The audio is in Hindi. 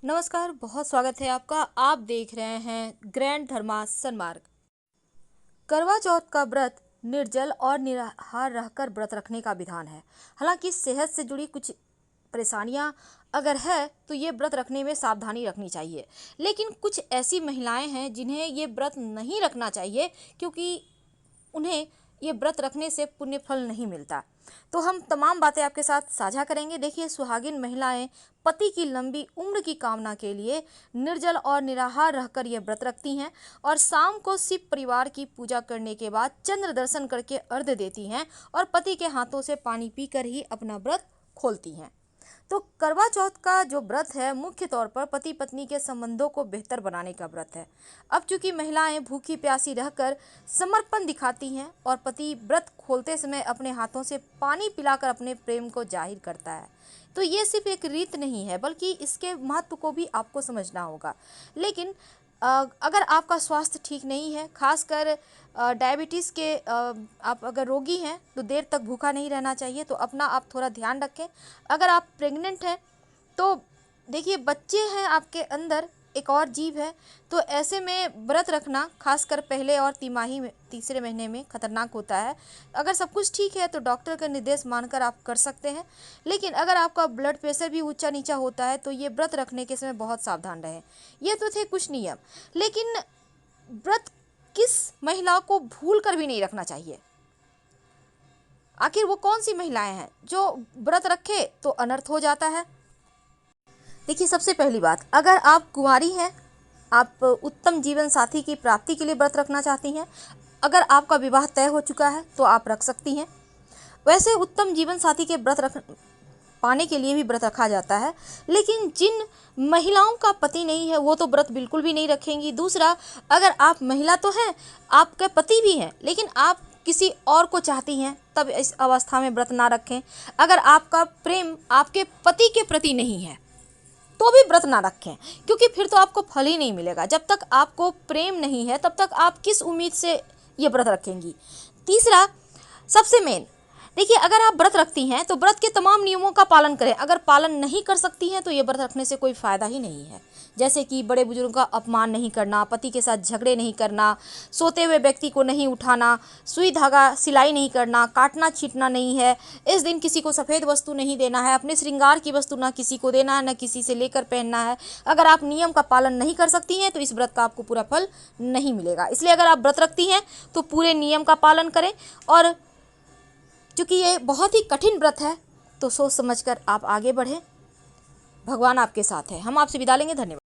नमस्कार, बहुत स्वागत है आपका। आप देख रहे हैं ग्रैंड धर्मा सन्मार्ग। करवा चौथ का व्रत निर्जल और निराहार रहकर व्रत रखने का विधान है। हालांकि सेहत से जुड़ी कुछ परेशानियां अगर है तो ये व्रत रखने में सावधानी रखनी चाहिए। लेकिन कुछ ऐसी महिलाएं हैं जिन्हें ये व्रत नहीं रखना चाहिए, क्योंकि उन्हें ये व्रत रखने से पुण्य फल नहीं मिलता। तो हम तमाम बातें आपके साथ साझा करेंगे। देखिए, सुहागिन महिलाएं पति की लंबी उम्र की कामना के लिए निर्जल और निराहार रहकर ये व्रत रखती हैं और शाम को शिव परिवार की पूजा करने के बाद चंद्र दर्शन करके अर्घ्य देती हैं और पति के हाथों से पानी पीकर ही अपना व्रत खोलती हैं। तो करवा चौथ का जो व्रत है मुख्य तौर पर पति पत्नी के संबंधों को बेहतर बनाने का व्रत है। अब चूंकि महिलाएं भूखी प्यासी रहकर समर्पण दिखाती हैं और पति व्रत खोलते समय अपने हाथों से पानी पिलाकर अपने प्रेम को जाहिर करता है, तो ये सिर्फ एक रीत नहीं है बल्कि इसके महत्व को भी आपको समझना होगा। लेकिन अगर आपका स्वास्थ्य ठीक नहीं है, खासकर डायबिटीज़ के आप अगर रोगी हैं, तो देर तक भूखा नहीं रहना चाहिए। तो अपना आप थोड़ा ध्यान रखें। अगर आप प्रेग्नेंट हैं तो देखिए, बच्चे हैं आपके अंदर, एक और जीव है, तो ऐसे में व्रत रखना खासकर पहले और तिमाही में तीसरे महीने में खतरनाक होता है। अगर सब कुछ ठीक है तो डॉक्टर का निर्देश मानकर आप कर सकते हैं। लेकिन अगर आपका ब्लड प्रेशर भी ऊंचा नीचा होता है तो ये व्रत रखने के समय बहुत सावधान रहें। ये तो थे कुछ नियम, लेकिन व्रत किस महिला को भूल कर भी नहीं रखना चाहिए। आखिर वो कौन सी महिलाएं हैं जो व्रत रखे तो अनर्थ हो जाता है। देखिए, सबसे पहली बात, अगर आप कुंवारी हैं, आप उत्तम जीवन साथी की प्राप्ति के लिए व्रत रखना चाहती हैं, अगर आपका विवाह तय हो चुका है तो आप रख सकती हैं। वैसे उत्तम जीवन साथी के व्रत रख पाने के लिए भी व्रत रखा जाता है, लेकिन जिन महिलाओं का पति नहीं है वो तो व्रत बिल्कुल भी नहीं रखेंगी। दूसरा, अगर आप महिला तो हैं, आपके पति भी हैं, लेकिन आप किसी और को चाहती हैं, तब इस अवस्था में व्रत ना रखें। अगर आपका प्रेम आपके पति के प्रति नहीं है तो भी व्रत ना रखें, क्योंकि फिर तो आपको फल ही नहीं मिलेगा। जब तक आपको प्रेम नहीं है तब तक आप किस उम्मीद से ये व्रत रखेंगी। तीसरा, सबसे मेन, देखिए, अगर आप व्रत रखती हैं तो व्रत के तमाम नियमों का पालन करें। अगर पालन नहीं कर सकती हैं तो ये व्रत रखने से कोई फ़ायदा ही नहीं है। जैसे कि बड़े बुजुर्गों का अपमान नहीं करना, पति के साथ झगड़े नहीं करना, सोते हुए व्यक्ति को नहीं उठाना, सुई धागा सिलाई नहीं करना, काटना छीटना नहीं है, इस दिन किसी को सफ़ेद वस्तु नहीं देना है, अपने श्रृंगार की वस्तु ना किसी को देना है, ना किसी से लेकर पहनना है। अगर आप नियम का पालन नहीं कर सकती हैं तो इस व्रत का आपको पूरा फल नहीं मिलेगा। इसलिए अगर आप व्रत रखती हैं तो पूरे नियम का पालन करें। और क्योंकि ये बहुत ही कठिन व्रत है तो सोच समझकर आप आगे बढ़ें। भगवान आपके साथ है। हम आपसे विदा लेंगे। धन्यवाद।